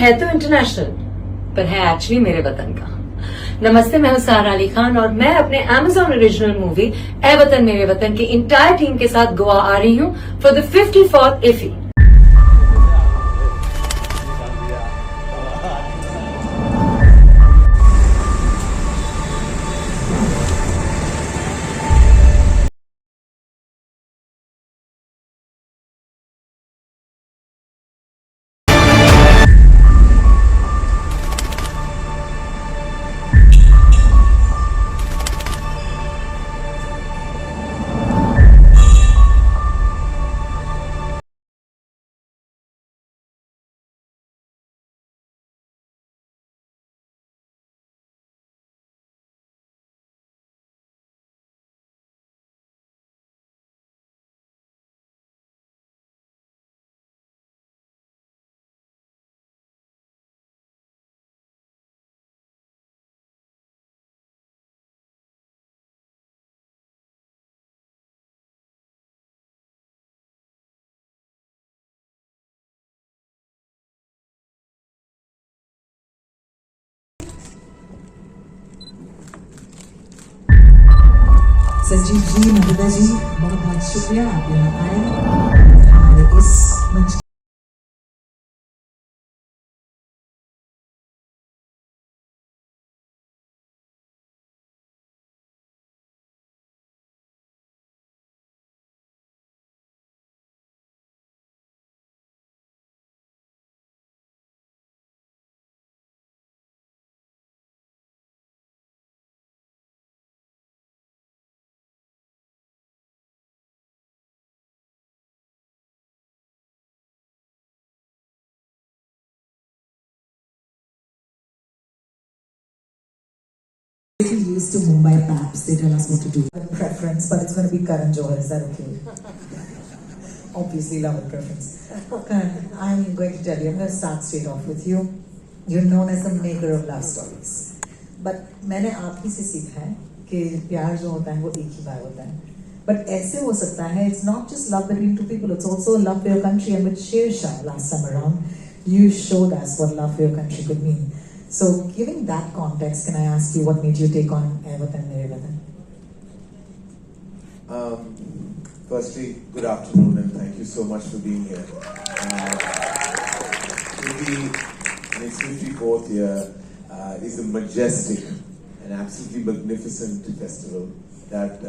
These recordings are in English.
है तो इंटरनेशनल, पर है एक्चुअली मेरे वतन का। नमस्ते, मैं हूं सारा अली खान और मैं अपने Amazon ओरिजिनल मूवी ए वतन मेरे वतन की इंटायर टीम के साथ गोवा आ रही हूं for the 54th IFFI. Sanjeev ji, Namita ji, बहुत बहुत शुक्रिया आप यहाँ आए हमारे इस मंच। Used to Mumbai Paps, they tell us what to do. Preference, but it's going to be Karan Johar. Is that okay? Obviously, love and preference. Karan, I'm going to tell you. I'm going to start straight off with you. You're known as the maker of love stories. But मैंने आप ही से सीखा है कि प्यार जो होता है वो एक ही बार होता है. But ऐसे हो सकता है. It's not just love between two people. It's also love for your country. And with Sara last time around, you showed us what love for your country could mean. So, giving that context, can I ask you what made you take on Watan Mere Watan? Firstly, good afternoon and thank you so much for being here. In its 54th year is a majestic and absolutely magnificent festival that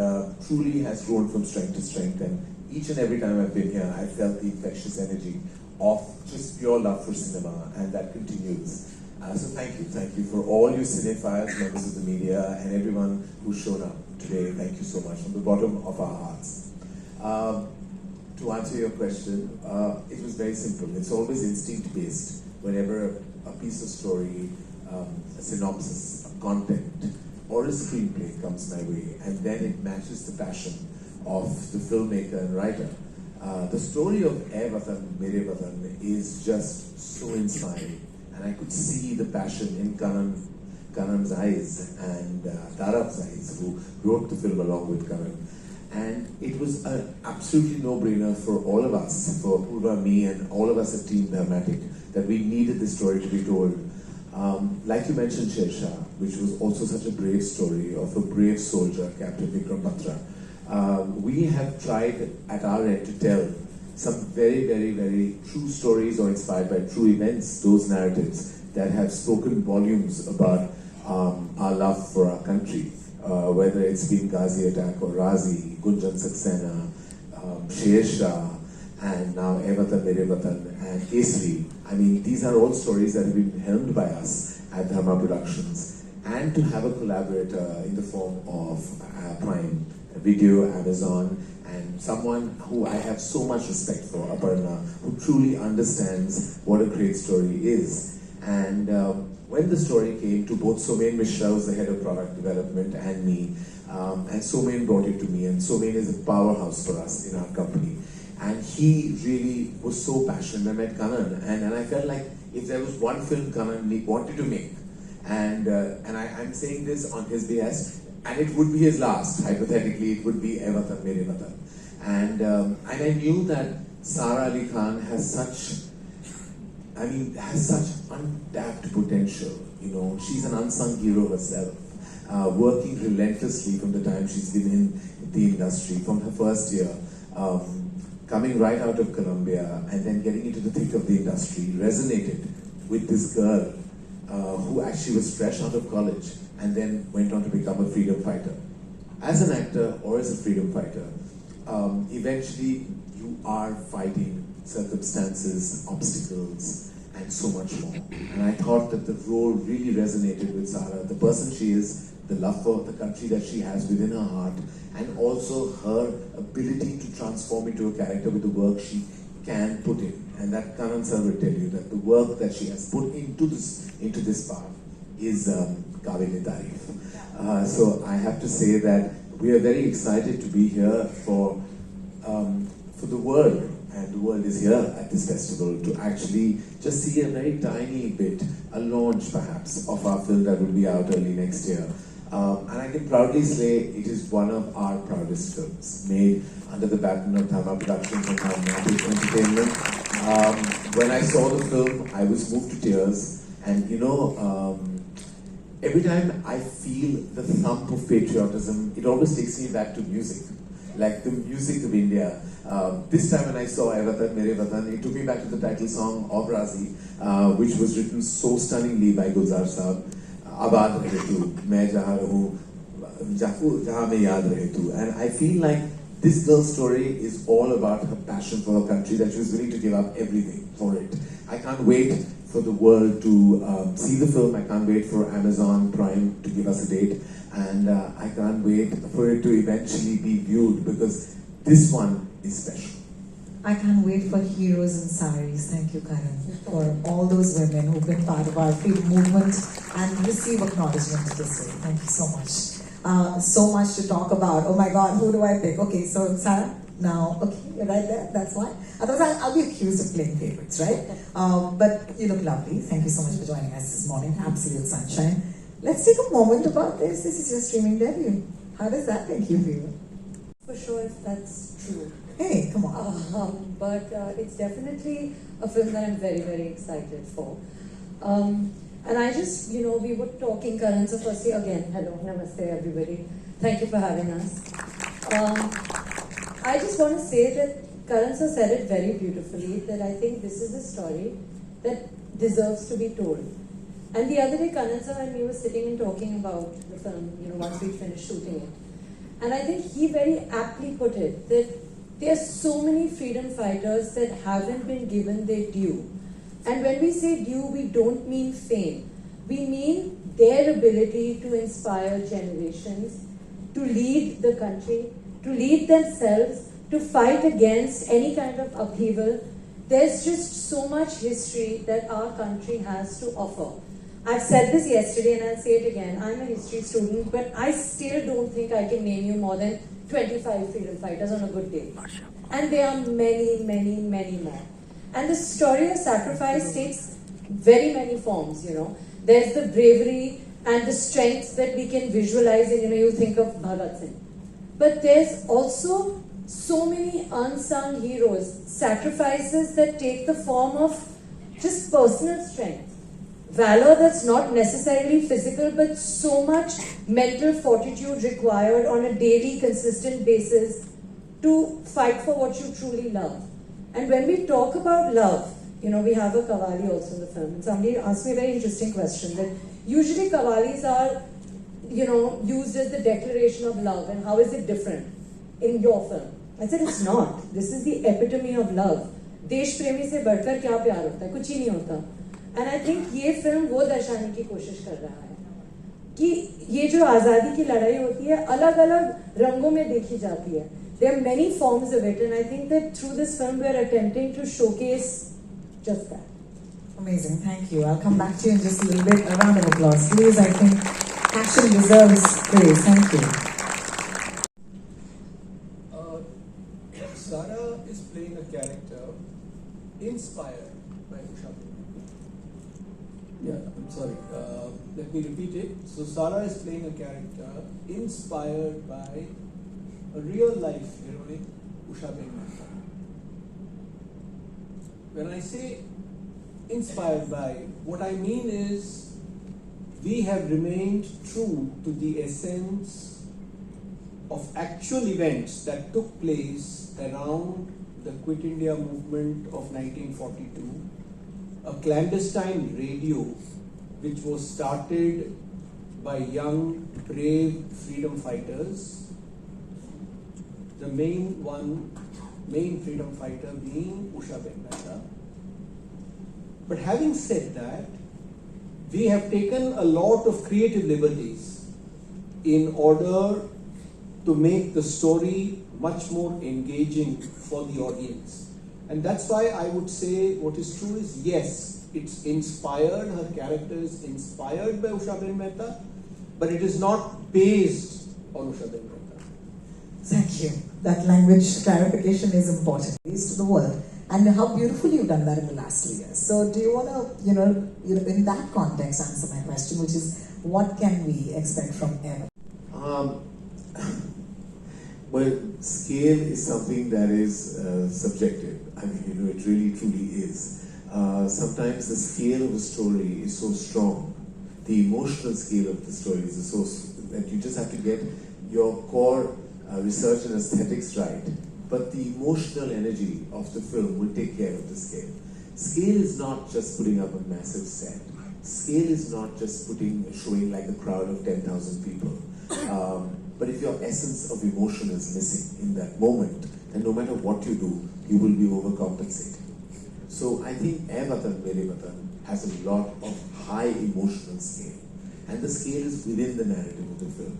truly has grown from strength to strength, and each and every time I've been here, I felt the infectious energy of just pure love for cinema, and that continues. So thank you for all you cinephiles, members of the media, and everyone who's shown up today. Thank you so much from the bottom of our hearts. To answer your question, it was very simple. It's always instinct-based. Whenever a piece of story, a synopsis, a content, or a screenplay comes my way, and then it matches the passion of the filmmaker and writer. The story of E Watan Mere Watan is just so inspiring. And I could see the passion in Karan's eyes and Tarab's eyes, who wrote the film along with Karan. And it was an absolutely no-brainer for all of us, for Purva, me, and all of us at Team Dramatic, that we needed this story to be told. Like you mentioned, Shesha, which was also such a brave story of a brave soldier, Captain Vikram Batra. We have tried at our end to tell some very, very, very true stories or inspired by true events, those narratives that have spoken volumes about our love for our country, whether it's been Ghazi attack or Razi, Gunjan Saxena, Sher, and now E Watan Mere Watan and Kesri. I mean, these are all stories that have been helmed by us at Dharma Productions, and to have a collaborator in the form of Prime Video, Amazon, and someone who I have so much respect for, Aparna, who truly understands what a great story is. And when the story came to both Somen Mishra, who's the head of product development, and me, and Somen brought it to me, and Somen is a powerhouse for us in our company. And he really was so passionate. I met Karan, and I felt like if there was one film Karan wanted to make, and I'm saying this on his behest, and it would be his last, hypothetically, it would be E Watan Mere Watan. And I knew that Sara Ali Khan has such I mean, has such untapped potential. You know, she's an unsung hero herself, working relentlessly from the time she's been in the industry, from her first year, coming right out of Colombia and then getting into the thick of the industry, resonated with this girl who actually was fresh out of college and then went on to become a freedom fighter. As an actor or as a freedom fighter, eventually you are fighting circumstances, obstacles, and so much more. And I thought that the role really resonated with Sara, the person she is, the love for the country that she has within her heart, and also her ability to transform into a character with the work she can put in. And that Karan sir will tell you that the work that she has put into this part is Kavile Tarif. So I have to say that we are very excited to be here for the world, and the world is here at this festival to actually just see a very tiny bit, a launch perhaps, of our film that will be out early next year. And I can proudly say it is one of our proudest films, made under the baton of Dhamma Productions and Magic Entertainment. When I saw the film, I was moved to tears, and you know, every time I feel the thump of patriotism, it always takes me back to music, like the music of India. This time when I saw Watan, Mere Watan, it took me back to the title song of Razi, which was written so stunningly by Gulzar Saab. Abad rahe tu, main jahan rahu, jahan mein yaad rahe tu. And I feel like this girl's story is all about her passion for her country, that she was willing to give up everything for it. I can't wait for the world to see the film. I can't wait for Amazon Prime to give us a date, and I can't wait for it to eventually be viewed, because this one is special. I can't wait for heroes in saris. Thank you, Karan, for all those women who've been part of our freedom movement and receive acknowledgement this way. Thank you so much. So much to talk about. Oh my God, who do I pick? Okay, so Sara, now, okay, you're right there. That's why. Otherwise, I'll be accused of playing favorites, right? But you look lovely. Thank you so much for joining us this morning. Absolute sunshine. Let's take a moment about this. This is your streaming debut. How does that make you feel? For sure, if that's true. Hey, come on. But it's definitely a film that I'm very, very excited for. And I just, you know, we were talking, Karan, so firstly, again, hello, namaste, everybody. Thank you for having us. I just want to say that Karan sir said it very beautifully, that I think this is a story that deserves to be told. And the other day, Karan sir and me were sitting and talking about the film, you know, once we finished shooting it. And I think he very aptly put it, that there are so many freedom fighters that haven't been given their due. And when we say due, we don't mean fame. We mean their ability to inspire generations, to lead the country, to lead themselves, to fight against any kind of upheaval. There's just so much history that our country has to offer. I've said this yesterday and I'll say it again. I'm a history student, but I still don't think I can name you more than 25 freedom fighters on a good day. And there are many, many, many more. And the story of sacrifice takes very many forms, you know. There's the bravery and the strength that we can visualize, and you know, you think of Bhagat Singh. But there's also so many unsung heroes, sacrifices that take the form of just personal strength. Valor that's not necessarily physical, but so much mental fortitude required on a daily, consistent basis to fight for what you truly love. And when we talk about love, you know, we have a kawali also in the film. And somebody asked me a very interesting question, that usually kawalis are, you know, used as the declaration of love. And how is it different in your film? I said, it's not. This is the epitome of love. देश प्रेमी से बढ़कर क्या प्यार होता है? कुछ ही नहीं होता. And I think ये फिल्म वो दर्शाने की कोशिश कर रहा है कि ये जो आज़ादी की लड़ाई होती है अलग अलग रंगों में देखी जाती है. There are many forms of it, and I think that through this film we are attempting to showcase just that. Amazing, thank you. I'll come back to you in just a little bit. A round of applause, please. I think action deserves praise. Thank you. Sara is playing a character inspired by Usha. Yeah, I'm sorry. Let me repeat it. So Sara is playing a character inspired by a real life heroine, Usha. When I say inspired by. What I mean is, we have remained true to the essence of actual events that took place around the Quit India movement of 1942, a clandestine radio which was started by young, brave freedom fighters, the main freedom fighter being Usha Mehta. But having said that, we have taken a lot of creative liberties in order to make the story much more engaging for the audience. And that's why I would say what is true is, yes, it's inspired, her character is inspired by Usha Mehta, but it is not based on Usha Mehta. Thank you. That language clarification is important. To the world. And how beautifully you've done that in the last 2 years. So do you want to, in that context, answer my question, which is, what can we expect from Eva? Well, scale is something that is subjective. I mean, it really truly is. Sometimes the scale of a story is so strong, the emotional scale of the story is so that you just have to get your core research and aesthetics right. But the emotional energy of the film will take care of the scale. Scale is not just putting up a massive set. Scale is not just showing like a crowd of 10,000 people. But if your essence of emotion is missing in that moment, then no matter what you do, you will be overcompensating. So I think WATAN Mere Watan has a lot of high emotional scale. And the scale is within the narrative of the film.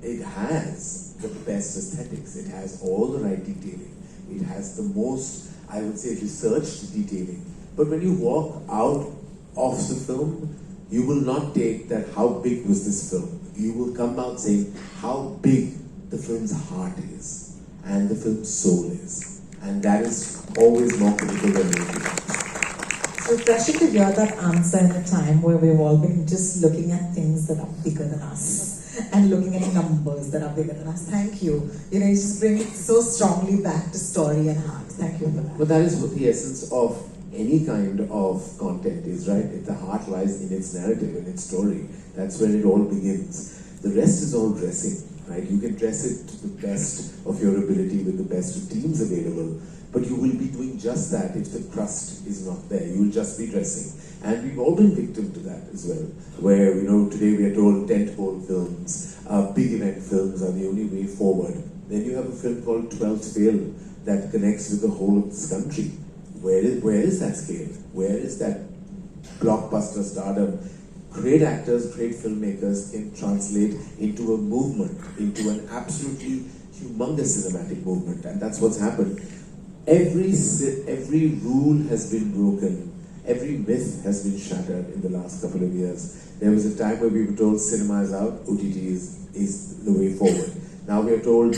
It has the best aesthetics. It has all the right detailing. It has the most, I would say, researched detailing. But when you walk out of the film, you will not take that how big was this film. You will come out saying how big the film's heart is and the film's soul is. And that is always more critical than anything else. So refreshing to hear that answer in a time where we've all been just looking at things that are bigger than us and looking at numbers that are bigger than us. Thank you. You just bring it so strongly back to story and heart. Thank you for that. But that is what the essence of any kind of content is, right? If the heart lies in its narrative, in its story, that's where it all begins. The rest is all dressing, right? You can dress it to the best of your ability with the best of teams available, but you will be doing just that if the crust is not there. You will just be dressing. And we've all been victim to that as well, where, today we are told tentpole films, big event films are the only way forward. Then you have a film called 12th Fail that connects with the whole of this country. Where is that scale? Where is that blockbuster stardom? Great actors, great filmmakers can translate into a movement, into an absolutely humongous cinematic movement, and that's what's happened. Every rule has been broken. Every myth has been shattered in the last couple of years. There was a time where we were told cinema is out, OTT is the way forward. Now we are told,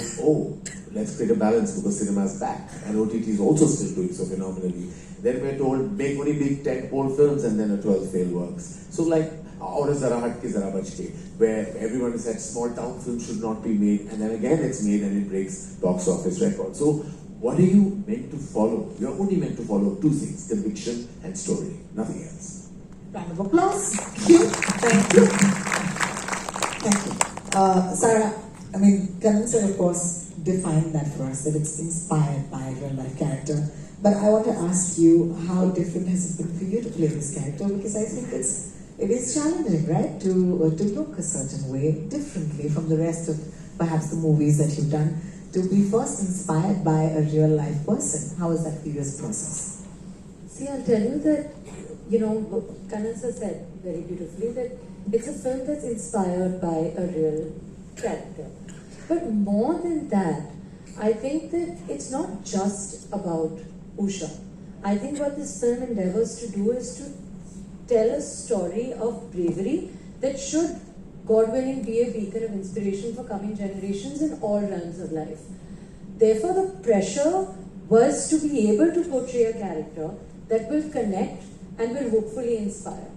let's create a balance because cinema is back and OTT is also still doing so phenomenally. Then we're told, make only big tentpole films and then a 12th Fail works. So like, Aur Zara Hat Ke Zara Bach Ke, where everyone has said small town films should not be made, and then again it's made and it breaks box office records. So what are you meant to follow? You're only meant to follow two things, conviction and story, nothing else. Round of applause. Thank you. Thank you. Thank you. Sara, Karan sir, of course, defined that for us, that it's inspired by a real life character. But I want to ask you, how different has it been for you to play this character? Because I think it is challenging, right? To look a certain way, differently from the rest of perhaps the movies that you've done, to be first inspired by a real life person. How was that for you as a process? See, I'll tell you that, Karan sir said very beautifully that it's a film that's inspired by a real character. But more than that, I think that it's not just about Usha. I think what this film endeavors to do is to tell a story of bravery that should, God willing, be a beacon of inspiration for coming generations in all realms of life. Therefore, the pressure was to be able to portray a character that will connect and will hopefully inspire.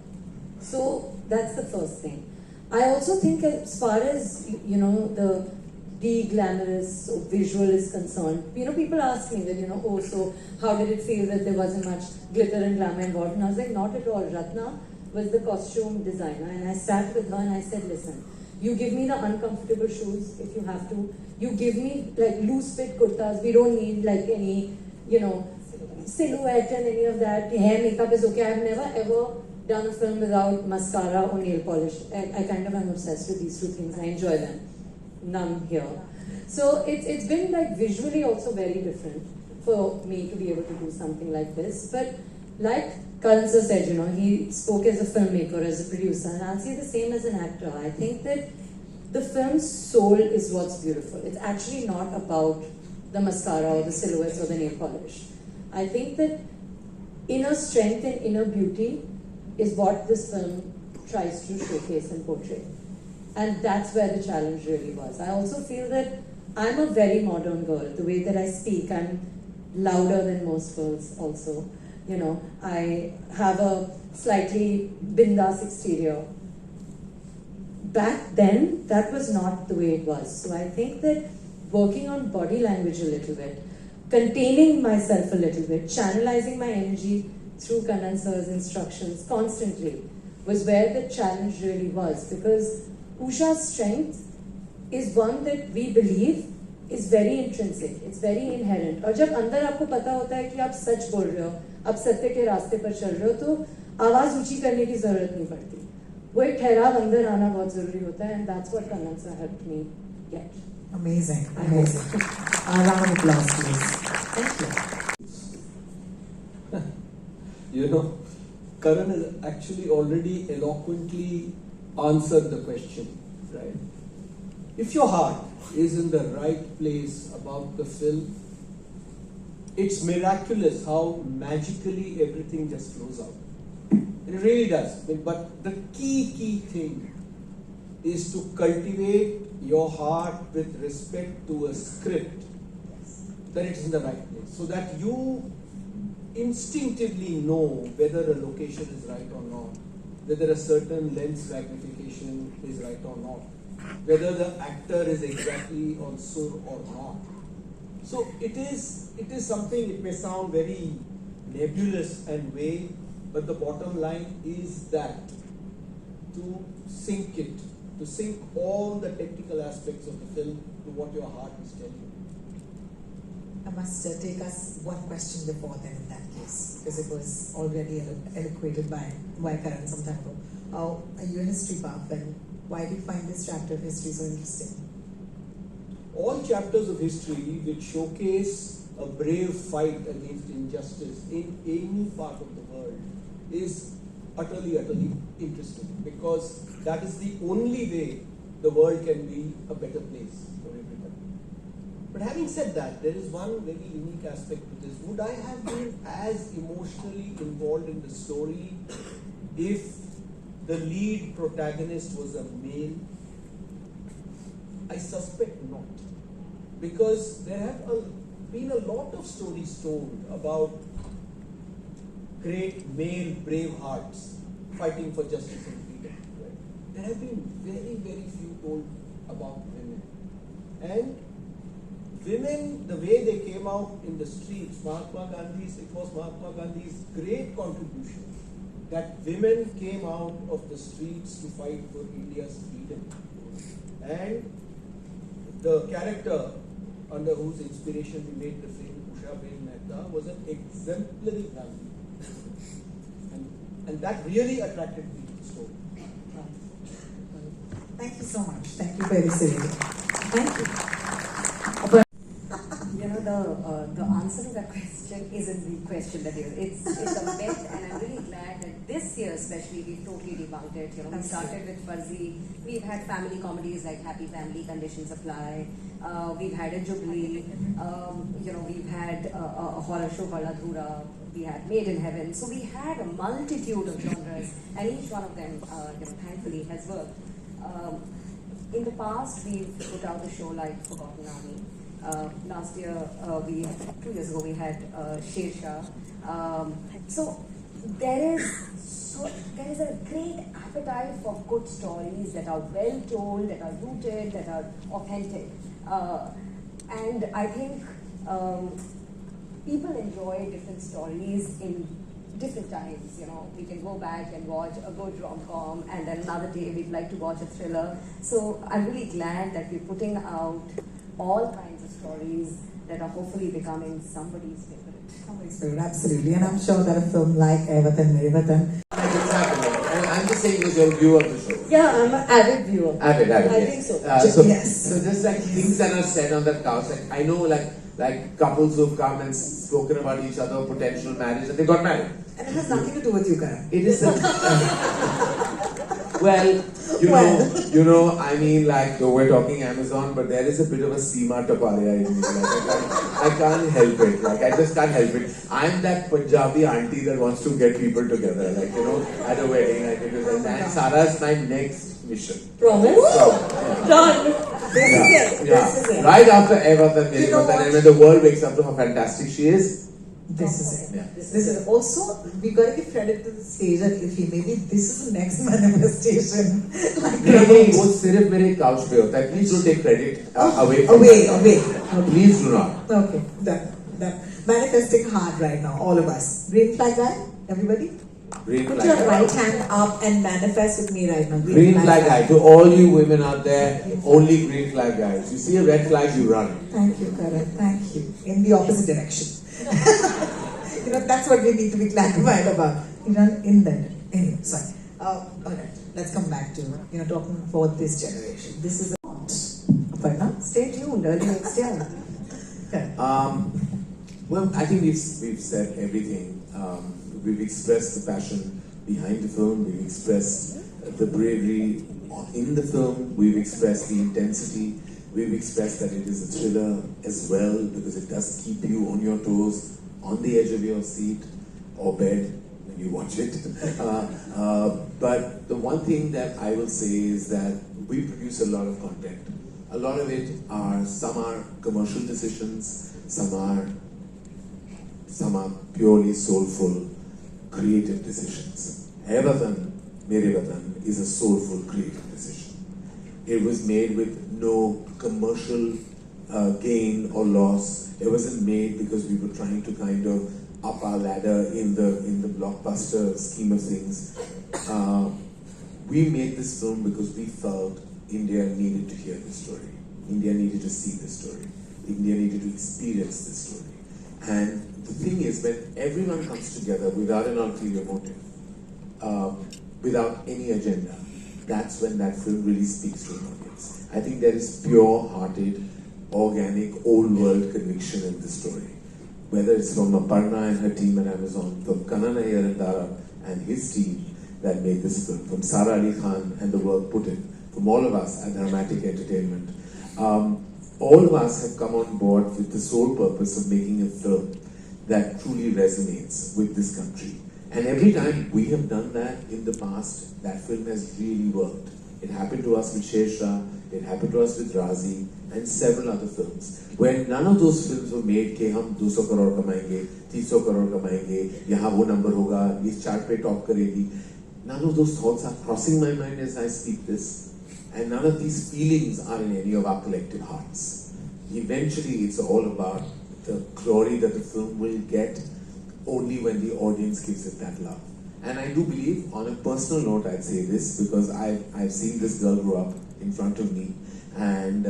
So that's the first thing. I also think as far as, the de-glamorous or visual is concerned. You know, people ask me that, you know, oh, so how did it feel that there wasn't much glitter and glamour involved? And I was like, not at all. Ratna was the costume designer, and I sat with her and I said, listen, you give me the uncomfortable shoes if you have to. You give me like loose fit kurtas. We don't need like any, you know, silhouette and any of that. Hair makeup is okay. I've never ever done a film without mascara or nail polish. I kind of am obsessed with these two things. I enjoy them. None here. So it's been like visually also very different for me to be able to do something like this. But like Karan sir said, you know, he spoke as a filmmaker, as a producer, and I'll say the same as an actor. I think that the film's soul is what's beautiful. It's actually not about the mascara or the silhouettes or the nail polish. I think that inner strength and inner beauty is what this film tries to showcase and portray. And that's where the challenge really was. I also feel that I'm a very modern girl. The way that I speak, I'm louder than most girls also. You know, I have a slightly bindas exterior. Back then, that was not the way it was. So I think that working on body language a little bit, containing myself a little bit, channelizing my energy through Karan sir's instructions constantly was where the challenge really was, because Usha's strength is one that we believe is very intrinsic, it's very inherent. और जब अंदर आपको पता होता है कि आप सच बोल रहे हो, आप सत्य के रास्ते पर चल रहे हो, तो आवाज ऊंची करने की जरूरत नहीं पड़ती. वो एक ठहराव अंदर आना बहुत जरूरी होता है, and that's what Karan sir helped me get. Amazing, amazing. A round of applause, please. Thank you. You know, Karan has actually already eloquently answered the question, right? If your heart is in the right place about the film, it's miraculous how magically everything just flows out. It really does. But the key thing is to cultivate your heart with respect to a script, that it's in the right place, so that you instinctively know whether a location is right or not, whether a certain lens magnification is right or not, whether the actor is exactly on sur or not. So it is something, it may sound very nebulous and vague, but the bottom line is that to sync it, to sync all the technical aspects of the film to what your heart is telling you. I must take us one question before then in that case, because it was already eloquated by Karan some time ago. Are you a history buff, and why do you find this chapter of history so interesting? All chapters of history which showcase a brave fight against injustice in any part of the world is utterly interesting, because that is the only way the world can be a better place for everybody. But having said that, there is one very unique aspect to this. Would I have been as emotionally involved in the story if the lead protagonist was a male? I suspect not. Because there have been a lot of stories told about great male brave hearts fighting for justice and freedom. Right? There have been very few told about women. And women, the way they came out in the streets, it was Mahatma Gandhi's great contribution that women came out of the streets to fight for India's freedom. And the character under whose inspiration we made the film, Usha Mehta, was an exemplary family. And that really attracted me to the story. Thank you so much. Thank you very seriously. Thank you. You know, the answer to that question isn't the question that is. It's a myth, and I'm really glad that this year especially we've totally debunked it. You know, we started with Fuzzy. We've had family comedies like Happy Family, Conditions Apply. We've had a Jubilee. You know, we've had a horror show called Adhura. We had Made in Heaven. So we had a multitude of genres, and each one of them, you know, thankfully has worked. In the past, we've put out a show like Forgotten Army. Last year, 2 years ago, we had Sher Shah. So there is a great appetite for good stories that are well told, that are rooted, that are authentic. And I think people enjoy different stories in different times. You know, we can go back and watch a good rom-com, and then another day we'd like to watch a thriller. So I'm really glad that we're putting out all kinds of stories that are hopefully becoming somebody's favorite. Somebody's favorite, absolutely. And I'm sure that a film like Watan, Mere Watan. It's happening. And I'm just saying because you're a viewer of the show. Yeah, I'm an avid viewer. Avid, I yes. think so. Yes. So just like things that are said on that couch, like I know like couples who've come and spoken about each other, potential marriage, and they got married. And it has nothing to do with you, Karan. It is well, you know, I mean, like though we're talking Amazon, but there is a bit of a Seema Taparia in me. Like, I can't help it. Like I just can't help it. I'm that Punjabi auntie that wants to get people together, like you know, at a wedding. Like it was, and Sara's my next mission. Promise? So, Done. This is it. yeah. This is it. Right after Watan, You know what? and when the world wakes up to how fantastic she is. This is it. Yeah. This is also, we got to give credit to the stage and Iffy. Maybe this is the next manifestation. Like, नहीं वो सिर्फ मेरे couch पे होता है. Please don't take credit away. away. Please do not. Okay, done. Manifesting hard right now, all of us. Green flag guy, everybody? Green Put flag your guy. right hand up and manifest with me right now. Green flag guy. To all you women out there, only green flag guys. You see a red flag, you run. Thank you, Karan. Thank you. In the opposite direction. You know, that's what we need to be clarified about. You run in that. Anyway, sorry. Alright, let's come back to, talking for this generation. This is a lot. Aparna, stay tuned early next year. Okay. Well, I think we've said everything. We've expressed the passion behind the film. We've expressed the bravery in the film. We've expressed the intensity. We've expressed that it is a thriller as well because it does keep you on your toes, on the edge of your seat or bed when you watch it. But the one thing that I will say is that we produce a lot of content. A lot of it some are commercial decisions, some are purely soulful, creative decisions. Watan, Mere Watan is a soulful, creative decision. It was made with no commercial gain or loss. It wasn't made because we were trying to kind of up our ladder in the blockbuster scheme of things. We made this film because we felt India needed to hear this story. India needed to see this story. India needed to experience this story. And the thing is, when everyone comes together without an ulterior motive, without any agenda, that's when that film really speaks to an audience. I think there is pure-hearted, organic, old-world conviction in this story. Whether it's from Aparna and her team at Amazon, from Kanan and his team that made this film, from Sara Ali Khan and the work put in, from all of us at Dramatic Entertainment. All of us have come on board with the sole purpose of making a film that truly resonates with this country. And every time we have done that in the past, that film has really worked. It happened to us with Sheshra, it happened to us with Razi, and several other films. When none of those films were made, कि हम 200 करोड़ कमाएंगे, 300 करोड़ कमाएंगे, यहाँ वो number होगा, इस chart पे top करेगी. None of those thoughts are crossing my mind as I speak this. And none of these feelings are in any of our collective hearts. Eventually, it's all about the glory that the film will get only when the audience gives it that love. And I do believe, on a personal note, I'd say this because I've seen this girl grow up in front of me, and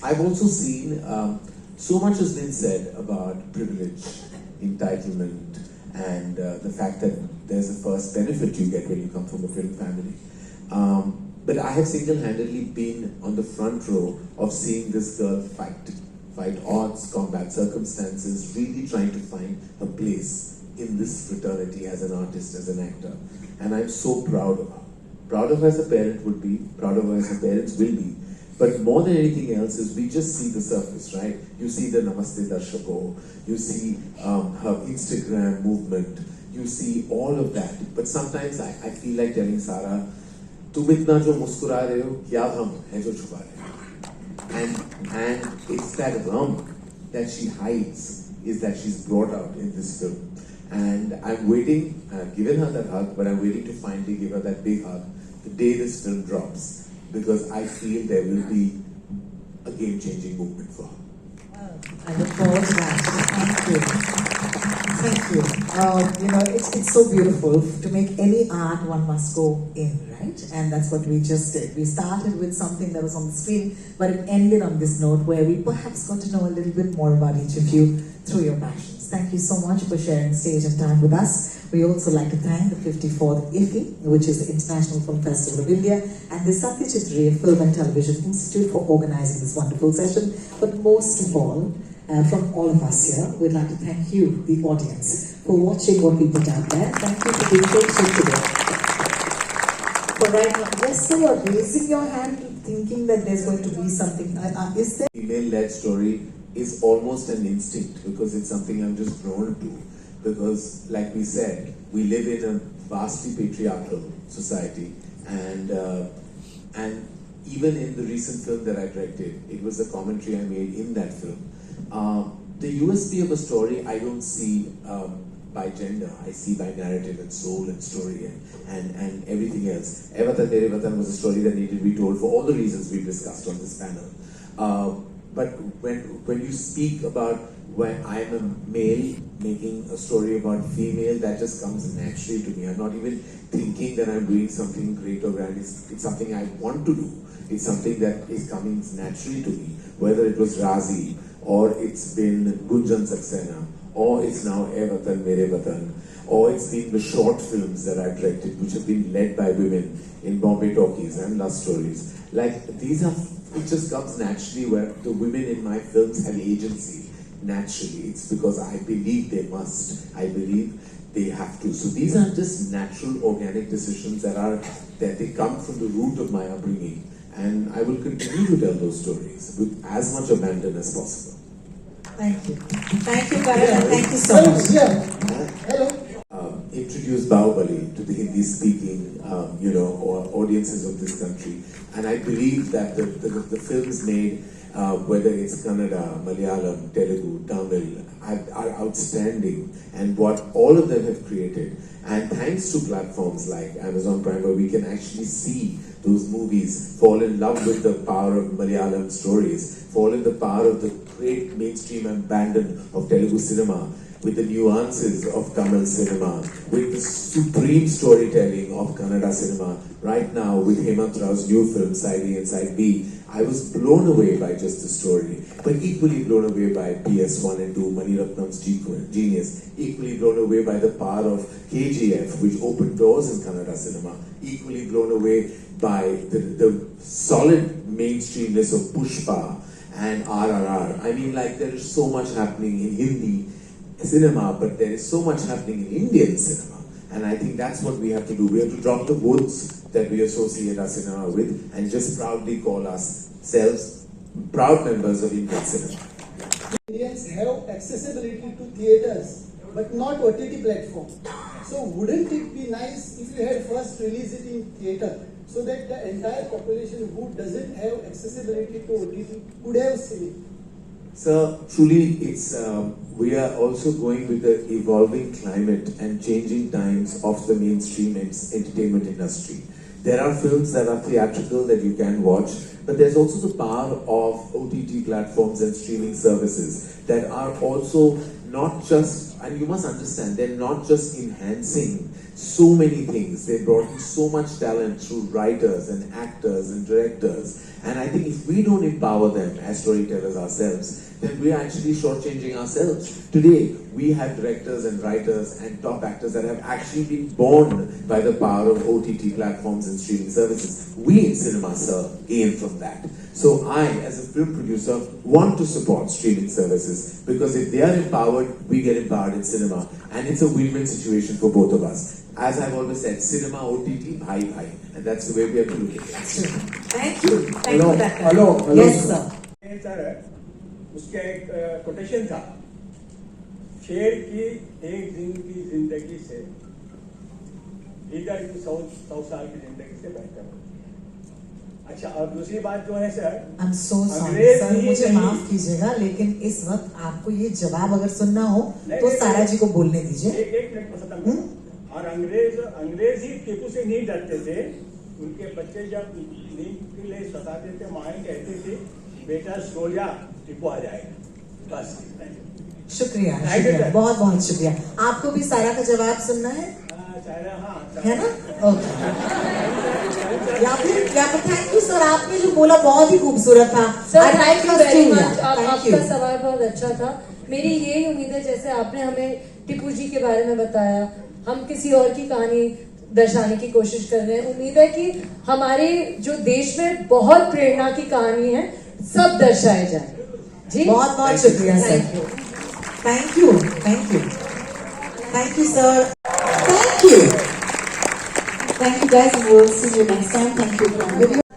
I've also seen so much has been said about privilege, entitlement, and the fact that there's a first benefit you get when you come from a film family. But I have single-handedly been on the front row of seeing this girl fight odds, combat circumstances, really trying to find her place in this fraternity as an artist, as an actor. And I'm so proud of her. Proud of her as a parent would be, proud of her as her parents will be. But more than anything else is we just see the surface, right? You see the Namaste Darshako, you see her Instagram movement, you see all of that. But sometimes I feel like telling Sara, तुम इतना जो मुस्कुरा रहे हो, क्या गम है जो छुपा रहे हो? And it's that gum that she hides is that she's brought out in this film. And I'm waiting, I've given her that hug, but I'm waiting to finally give her that big hug the day this film drops, because I feel there will be, again, game-changing movement for her. I look forward to that. Thank you. Thank you. You know, it's so beautiful. To make any art, one must go in, right? And that's what we just did. We started with something that was on the screen, but it ended on this note where we perhaps got to know a little bit more about each of you through your passions. Thank you so much for sharing stage and time with us. We also like to thank the 54th IFFI, which is the International Film Festival of India, and the Satyajit Ray Film and Television Institute for organizing this wonderful session. But most of all, from all of us here, we'd like to thank you, the audience, for watching what we put out there. Thank you for being patient today. For right now, yes, sir, you're raising your hand thinking that there's going to be something. Is there? Female-led story is almost an instinct because it's something I'm just drawn to. Because, like we said, we live in a vastly patriarchal society, and even in the recent film that I directed, it was a commentary I made in that film. The USP of a story I don't see by gender, I see by narrative and soul and story and everything else. Watan Mere Watan was a story that needed to be told for all the reasons we discussed on this panel. But when you speak about when I'm a male making a story about female, that just comes naturally to me. I'm not even thinking that I'm doing something great or grand. It's something I want to do. It's something that is coming naturally to me. Whether it was Razi, or it's been Gunjan Saxena, or it's now Watan Mere Watan, or it's been the short films that I've directed, which have been led by women in Bombay Talkies and Love Stories. Like, these are, it just comes naturally where the women in my films have agency. Naturally, it's because I believe they must. I believe they have to. So these are just natural, organic decisions that they come from the root of my upbringing, and I will continue to tell those stories with as much abandon as possible. Thank you. Thank you, Karan. Thank you so much. Hello. Introduce Bahubali to the Hindi-speaking, audiences of this country, and I believe that the films made. Whether it's Kannada, Malayalam, Telugu, Tamil, are outstanding, and what all of them have created. And thanks to platforms like Amazon Prime, where we can actually see those movies, fall in love with the power of Malayalam stories, fall in the power of the great mainstream abandon of Telugu cinema, with the nuances of Tamil cinema, with the supreme storytelling of Kannada cinema. Right now, with Hemant Rao's new film, Side A and Side B, I was blown away by just the story, but equally blown away by PS1 and 2, Mani Ratnam's genius, equally blown away by the power of KGF, which opened doors in Kannada cinema, equally blown away by the solid mainstreamness of Pushpa and RRR. I mean, like, there is so much happening in Hindi cinema, but there is so much happening in Indian cinema. And I think that's what we have to do. We have to drop the woods that we associate our cinema with and just proudly call ourselves proud members of Indian cinema. Indians have accessibility to theatres, but not OTT platform. So wouldn't it be nice if you had first released it in theatre, so that the entire population who doesn't have accessibility to OTT could have seen it? So truly, it's we are also going with the evolving climate and changing times of the mainstream entertainment industry. There are films that are theatrical that you can watch, but there's also the power of OTT platforms and streaming services that are also not just, and you must understand, they're not just enhancing so many things. They brought in so much talent through writers and actors and directors. And I think if we don't empower them as storytellers ourselves, then we're actually shortchanging ourselves. Today, we have directors and writers and top actors that have actually been born by the power of OTT platforms and streaming services. We in cinema, sir, gain from that. So I, as a film producer, want to support streaming services, because if they are empowered, we get empowered in cinema. And it's a win-win situation for both of us. As I've always said, cinema, OTT, bhai bhai. And that's the way we have to look at it. Thank you. Thank you for that. Hello. Yes, sir. Sir, उसका एक quotation था, शेर की एक दिन की जिंदगी से लीडर की 100 साल की जिंदगी से बेहतर है। अच्छा, और दूसरी बात जो है sir, I'm so sorry, sir, मुझे माफ कीजिएगा, लेकिन इस वक्त आपको ये जवाब अगर सुनना हो तो सारा जी को बोलने दीजिए। एक मिनट खत्म। और अंग्रेज ही टीपू से नहीं डरते थे। उनके बच्चे जब नींद के लिए सताते थे, माएँ कहती थी बेटा सो जा, टिपो आ जाएगा, बस। शुक्रिया, शुक्रिया, बहुत बहुत शुक्रिया। आपको भी सारा का जवाब सुनना है? है ना? ओके। या फिर थैंक यू सर, आपने जो बोला बहुत ही खूबसूरत था। Sir thank you very much, Thank you. आपका सवाल बहुत अच्छा था। मेरी यही उम्मीद है, जैसे आपने हमें टिपू जी के बारे में बताया, हम किसी और की कहानी दर्शाने की कोशिश कर रहे हैं। उम्मीद है कि हमारे जो देश में बहुत प्रेरणा की कहानी है, सब दर्शाए जाए। जी बहुत बहुत शुक्रिया sir. Thank you, thank you, thank you sir, thank you, guys, and we'll see you next time. Thank you.